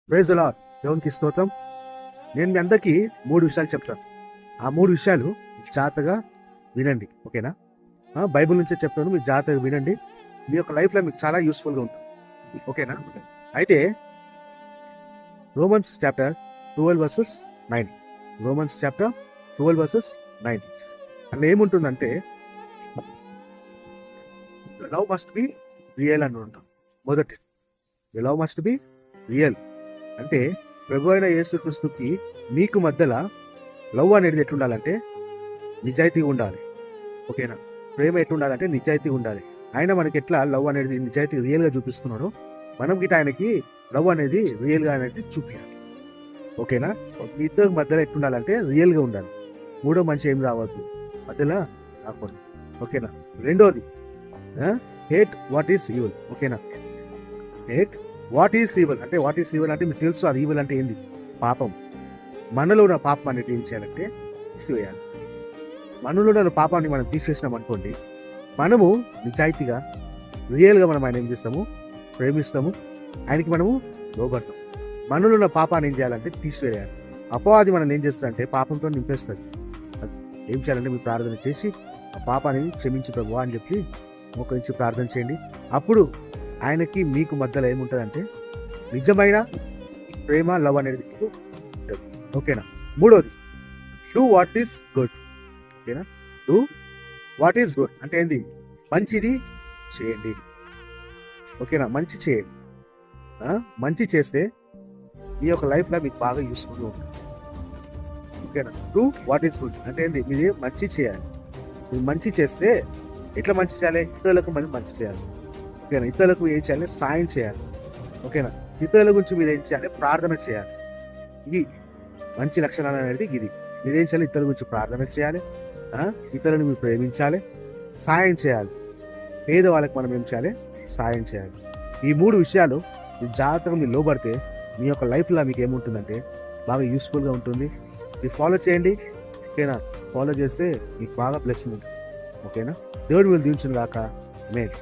Praise the lord. దేవునికి స్తోత్రం. నేను మీ అందరికీ 3 విషయాలు చెప్తాను. ఆ 3 విషయాలు జాగ్రత్తగా వినండి, ఓకేనా? బైబిల్ నుంచే చెప్తాను, మీరు జాగ్రత్తగా వినండి. మీ యొక్క లైఫ్లో మీకు చాలా యూస్ఫుల్గా ఉంటుంది, ఓకేనా? అయితే Romans chapter 12 versus 9, Romans chapter 12 versus 9 అక్కడ ఏముంటుందంటే లవ్ మస్ట్ బి రియల్ అని ఉంటాం. మొదటి లవ్ మస్ట్ బి రియల్ అంటే ప్రభు అయిన యేసుక్రీస్తుకి మీకు మధ్యలో లవ్ అనేది ఎట్లుండాలంటే నిజాయితీ ఉండాలి, ఓకేనా? ప్రేమ ఎట్లుండాలంటే నిజాయితీ ఉండాలి. ఆయన మనకి ఎట్లా లవ్ అనేది నిజాయితీ రియల్గా చూపిస్తున్నాడో మనం గిట్ట ఆయనకి లవ్ అనేది రియల్గా అనేది చూపించాలి, ఓకేనా? మీ ఇద్దరు మధ్యలో ఎట్లుండాలంటే రియల్గా ఉండాలి. మూడో మనిషి ఏం రావద్దు, మధ్యలో రాకూడదు, ఓకేనా? రెండోది హేట్ వాట్ ఈస్ ఈవిల్, ఓకేనా? హేట్ వాట్ ఈస్ ఈవిల్ అంటే వాట్ ఈస్ ఈవిల్ అంటే మీకు తెలుసు అది ఈవిల్ అంటే ఏంది, పాపం. మనలో ఉన్న పాపం అనేది ఏం చేయాలంటే తీసివేయాలి. మనలో ఉన్న పాపాన్ని మనం తీసివేసినాం అనుకోండి, మనము నిజాయితీగా రియల్గా మనం ఆయన ఏం చేస్తాము, ప్రేమిస్తాము, ఆయనకి మనము లోబడతాం. మనలో ఉన్న పాపాన్ని ఏం చేయాలంటే తీసివేయాలి. అపవాది మనం ఏం చేస్తుందంటే పాపంతో నింపేస్తుంది. ఏం చేయాలంటే మీరు ప్రార్థన చేసి ఆ పాపాన్ని క్షమించి ప్రభువా అని చెప్పి మోకరించి ప్రార్థన చేయండి. అప్పుడు ఆయనకి మీకు మధ్యలో ఏముంటుందంటే నిజమైన ప్రేమ లవ్ అనేది మీకు ఉంటుంది, ఓకేనా? మూడోది డూ వాట్ ఈస్ గుడ్, ఓకేనా? డూ వాట్ ఈస్ గుడ్ అంటే ఏంది, మంచిది చేయండి, ఓకేనా? మంచి చేయండి. మంచి చేస్తే మీ యొక్క లైఫ్లో మీకు బాగా యూస్ఫుల్గా ఉంటుంది, ఓకేనా? డూ వాట్ ఈస్ గుడ్ అంటే ఏంది, మీరు మంచి చేయాలి. మీరు మంచి చేస్తే ఎట్లా మంచి చేయాలి, ఇతరులకు మనం మంచి చేయాలి, ఓకేనా? ఇతరులకు ఏం చేయాలి, సాయం చేయాలి, ఓకేనా? ఇతరుల గురించి మీరు ఏం చేయాలి, ప్రార్థన చేయాలి. ఇది మంచి లక్షణాలు అనేది ఇది. మీరేం చేయాలి, ఇతరుల గురించి ప్రార్థన చేయాలి, ఇతరులను మీరు ప్రేమించాలి, సాయం చేయాలి. పేదవాళ్ళకి మనం ఏం చేయాలి, సాయం చేయాలి. ఈ 3 విషయాలు మీరు జాగ్రత్తగా మీరు లోబడితే మీ యొక్క లైఫ్లో మీకు ఏముంటుందంటే బాగా యూస్ఫుల్గా ఉంటుంది. మీరు ఫాలో చేయండి, ఓకేనా? ఫాలో చేస్తే మీకు బాగా బ్లెస్సింగ్ ఉంటుంది, ఓకేనా? దేవుడు వీళ్ళు దీవించిన గాక. ఆమేన్.